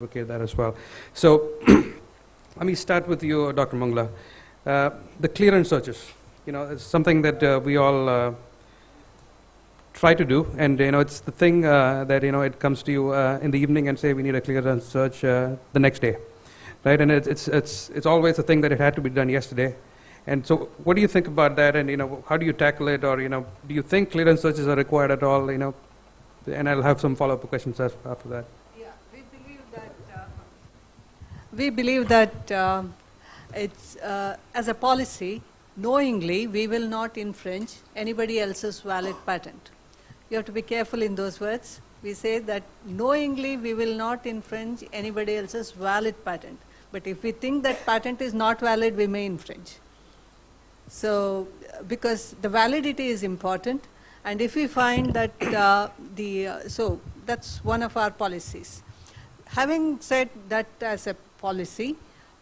Okay, that as well. So let me start with you, Dr. Mangla. The clearance searches, it's something that we all try to do, and it's the thing that it comes to you in the evening and say we need a clearance search the next day, right? And it's always a thing that it had to be done yesterday. And so, what do you think about that? And how do you tackle it? Or do you think clearance searches are required at all? And I'll have some follow-up questions after that. We believe that it's as a policy, knowingly we will not infringe anybody else's valid patent. You have to be careful in those words. We say that knowingly we will not infringe anybody else's valid patent. But if we think that patent is not valid, we may infringe. So, because the validity is important, and if we find that so that's one of our policies. Having said that as a policy,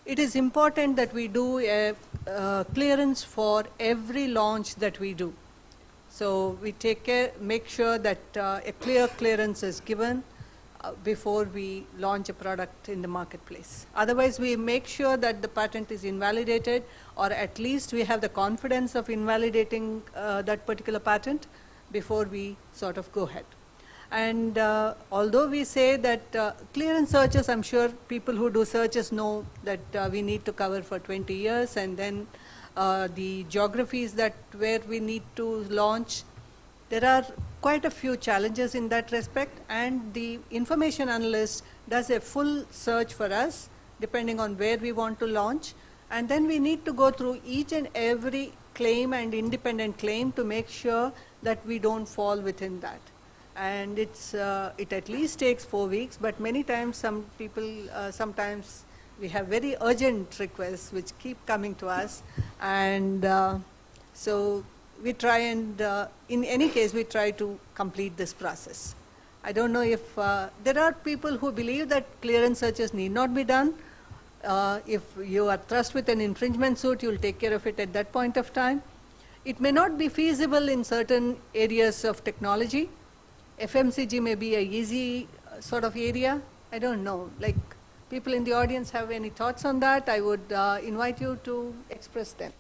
it is important that we do a clearance for every launch that we do. So we make sure that a clear clearance is given before we launch a product in the marketplace. Otherwise, we make sure that the patent is invalidated, or at least we have the confidence of invalidating that particular patent before we sort of go ahead. And although we say that clearance searches, I'm sure people who do searches know that we need to cover for 20 years, and then the geographies where we need to launch, there are quite a few challenges in that respect, and the information analyst does a full search for us depending on where we want to launch, and then we need to go through each and every claim and independent claim to make sure that we don't fall within that. And it at least takes 4 weeks, but many times sometimes we have very urgent requests which keep coming to us, and so we try and in any case we try to complete this process. I don't know if there are people who believe that clearance searches need not be done. If you are thrust with an infringement suit, you'll take care of it at that point of time. It may not be feasible in certain areas of technology. FMCG may be a easy sort of area. I don't know. Like, people in the audience have any thoughts on that? I would invite you to express them.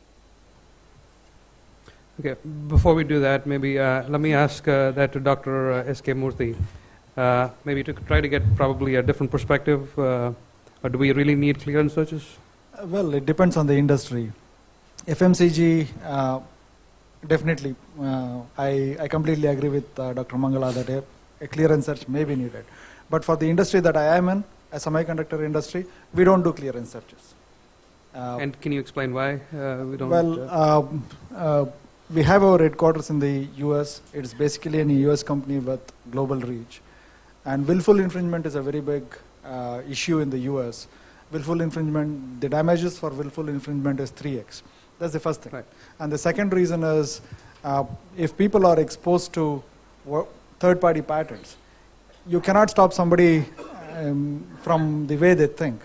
Okay, before we do that, maybe let me ask that to Dr. S.K. Murthy, maybe to try to get probably a different perspective. Or do we really need clearance searches? Well, it depends on the industry. FMCG, definitely, I completely agree with Dr. Mangala that a clearance search may be needed. But for the industry that I am in, a semiconductor industry, we don't do clearance searches. And can you explain why we don't? Well, we have our headquarters in the US. It's basically an US company with global reach. And willful infringement is a very big issue in the US. Willful infringement, the damages for willful infringement is 3x. That's the first thing. Right. And the second reason is if people are exposed to third-party patents, you cannot stop somebody from the way they think.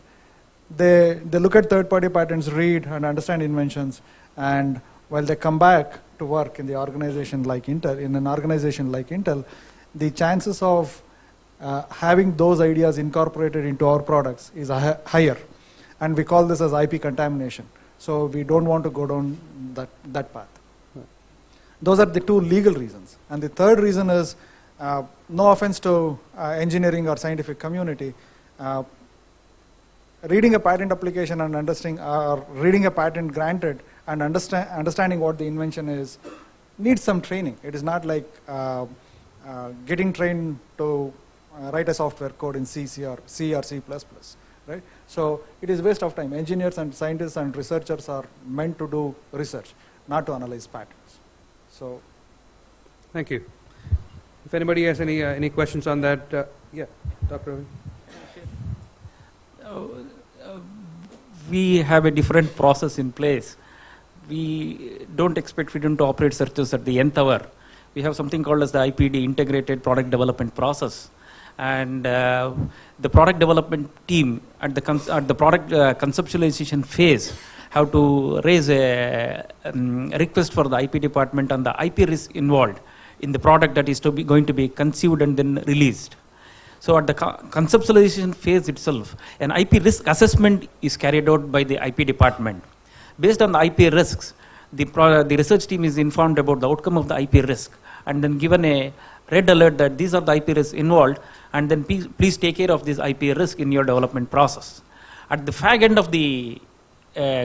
They look at third-party patents, read and understand inventions, and while they come back to work in the organization like Intel, in an organization like Intel, the chances of having those ideas incorporated into our products is higher, and we call this as IP contamination. So we don't want to go down that path. Those are the two legal reasons. And the third reason is, no offense to engineering or scientific community, reading a patent application and understanding, or reading a patent granted and understanding what the invention is, needs some training. It is not like getting trained to write a software code in C or C++. Right? So it is waste of time. Engineers and scientists and researchers are meant to do research, not to analyze patterns. So, thank you. If anybody has any questions on that, yeah, Dr. We have a different process in place. We don't expect freedom to operate searches at the nth hour. We have something called as the IPD, Integrated Product Development Process. And the product development team at the product conceptualization phase have to raise a request for the IP department on the IP risk involved in the product that is going to be conceived and then released. So at the conceptualization phase itself, an IP risk assessment is carried out by the IP department. Based on the IP risks, the research team is informed about the outcome of the IP risk and then given a red alert that these are the IP risks involved, and then please take care of this IP risk in your development process. At the fag end of the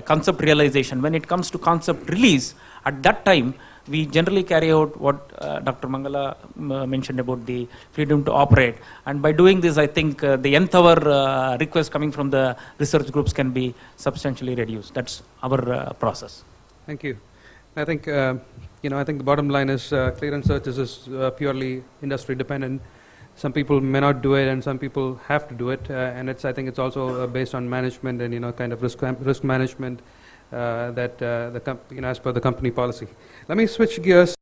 concept realization, when it comes to concept release, at that time, we generally carry out what Dr. Mangala mentioned about the freedom to operate. And by doing this, I think the nth hour request coming from the research groups can be substantially reduced. That's our process. Thank you. I think, I think the bottom line is clearance searches is purely industry dependent. Some people may not do it, and some people have to do it. And I think it's also based on management and kind of risk management that as per the company policy. Let me switch gears.